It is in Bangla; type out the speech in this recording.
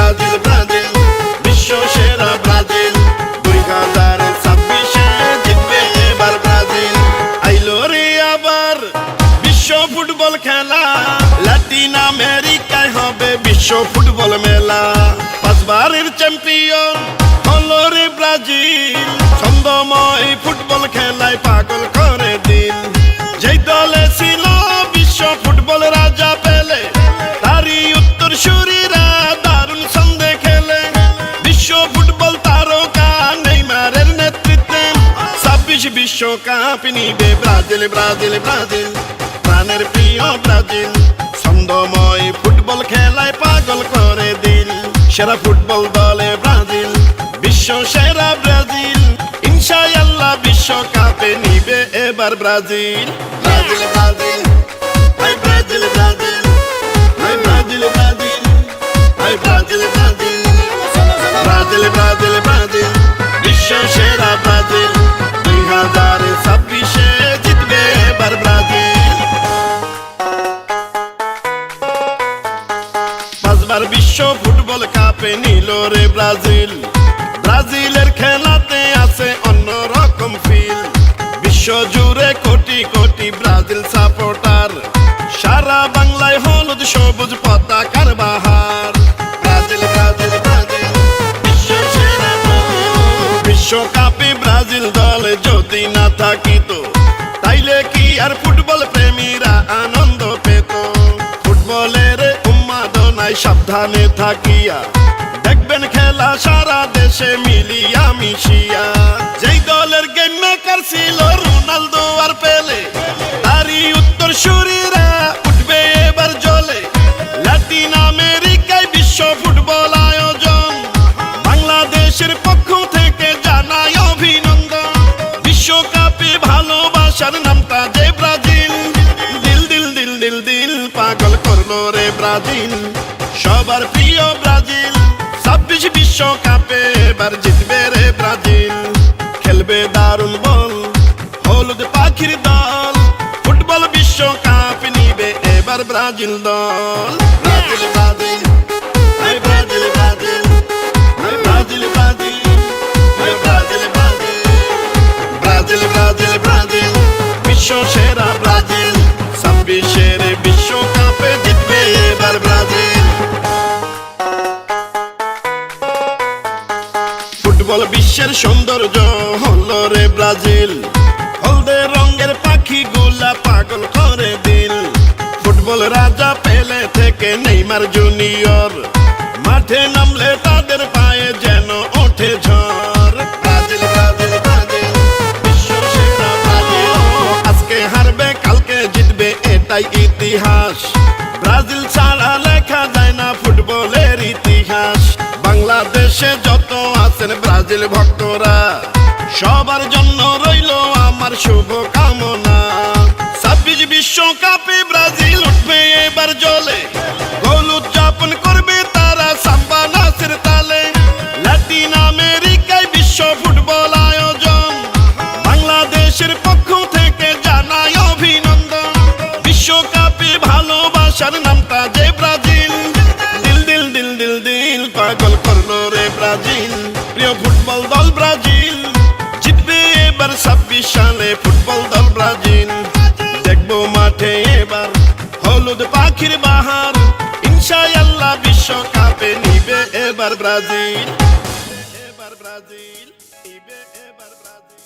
ব্রাজিল ব্রাজিল বিশ্ব সেরা ব্রাজিল 2026 জিতবে এবার ব্রাজিল। আইলো রে আবার বিশ্ব ফুটবল খেলা, লাতিন আমেরিকায় হবে বিশ্ব ফুটবল মেলা। 5 বারের চ্যাম্পিয়ন হলো রে ব্রাজিল, ছন্দময় ফুটবল খেলায় পাগল করে দিল। যেই দলে ছিল বিশ্ব ফুটবল রাজা পেলে, তারই উত্তর সুরীরা দারুণ ছন্দে খেলে। বিশ্ব ফুটবল তারকা নেইমারের নেতৃত্বে 26 বিশ্বকাপ নিবে ব্রাজিল ব্রাজিল ব্রাজিল, প্রাণের প্রিয় ব্রাজিল। ছন্দময় ফুটবল খেলায় পাগল করে দিল। সেরা ফুটবল দলে ব্রাজিল, বিশ্ব সেরা ব্রাজিল। ইনশাআল্লাহ বিশ্বকাপে নিবে এবার ব্রাজিল। ব্রাজিল ব্রাজিল হাই ব্রাজিল ব্রাজিল হাই ব্রাজিল ব্রাজিল হাই Brazil Brazil Brazil Brazil Brazil বিশ্ব সেরা ব্রাজিল। 2026 জিতবে এবার ব্রাজিল। 5 বার বিশ্ব ফুটবল কাপে নিল রে ব্রাজিল। ব্রাজিলের খেলাতে আছে অন্যরকম ফিল। বিশ্ব জুড়ে কোটি কোটি ব্রাজিল সাপোর্টার, সারা বাংলায় হলুদ সবুজ পতাকার বাহার। ব্রাজিল ব্রাজিল ব্রাজিল বিশ্ব সেরা ব্রাজিল। বিশ্বকাপে ব্রাজিল দলে যদি না থাকিত, তাইলে কি আর ফুটবল প্রেমীরা আনন্দ পেত? ফুটবলের উন্মাদনায় সাবধানে থাকিয়া দেখবেন খেলা সারা দেশে মিলিয়া মিশিয়া। যেই দলের গেম মেকার ছিল রোনালদো আর পেলে, তারই উত্তর সুরীরা উঠবে এবার জ্বলে। লাতিন আমেরিকায় বিশ্ব ফুটবল আয়োজন, বাংলাদেশের পক্ষ থেকে জানাই অভিনন্দন। বিশ্বকাপে ভালোবাসার নামটা যে ব্রাজিল, দিল দিল দিল দিল দিল পাগল করলো রে ব্রাজিল। সবার প্রিয় ব্রাজিল, 26 বিশ্বকাপে এবার জিতবে রে ব্রাজিল। খেলবে দারুণ বল হলুদ পাখির দল, ফুটবল বিশ্বকাপ নিবে এবার ব্রাজিল দল। ব্রাজিল ব্রাজিল হাই ব্রাজিল ব্রাজিল হাই ব্রাজিল ব্রাজিল হাই Brazil Brazil Brazil Brazil Brazil বিশ্ব সেরা ব্রাজিল। 26 বিশ্বকাপে জিতবে এবার ব্রাজিল। ফুটবল বিশ্বের সৌন্দর্য হলো রে ব্রাজিল। হলদে রঙের পাখি গুলা পাগল করে দিল। ফুটবল রাজা পেলে থেকে নেইমার জুনিয়র, মাঠে নামলে তাদের পায়ে যেন ওঠে ঝড়। ব্রাজিল ব্রাজিল ব্রাজিল বিশ্ব সেরা ব্রাজিল। আজকে হারবে কালকে জিতবে এটাই ইতিহাস। ব্রাজিল ছাড়া লেখা যায় না ফুটবলের ইতিহাস। বাংলাদেশে যত আছেন ব্রাজিল ভক্তরা, সবার জন্য রইল আমার শুভ কামনা। 26 বিশ্বকাপে ব্রাজিল উঠবে এবার জ্বলে, গোল উদযাপন করবে তারা সাম্বা নাচের তালে। লাতিন আমেরিকায় বিশ্ব ফুটবল আয়োজন, বাংলাদেশের পক্ষ থেকে জানাই অভিনন্দন। বিশ্বকাপে ভালোবাসার নামটা যে ব্রাজিল, দিল দিল দিল দিল দিল পাগল করলো রে ব্রাজিল। প্রিয় ফুটবল দল ব্রাজিল, জিতবে এবার 26 সালে ফুটবল দল ব্রাজিল। দেখবো মাঠে এবার হলুদ পাখির বাহার। ইনশাআল্লাহ বিশ্বকাপে নিবে এবার ব্রাজিল। এবার ব্রাজিল নিবে এবার ব্রাজিল।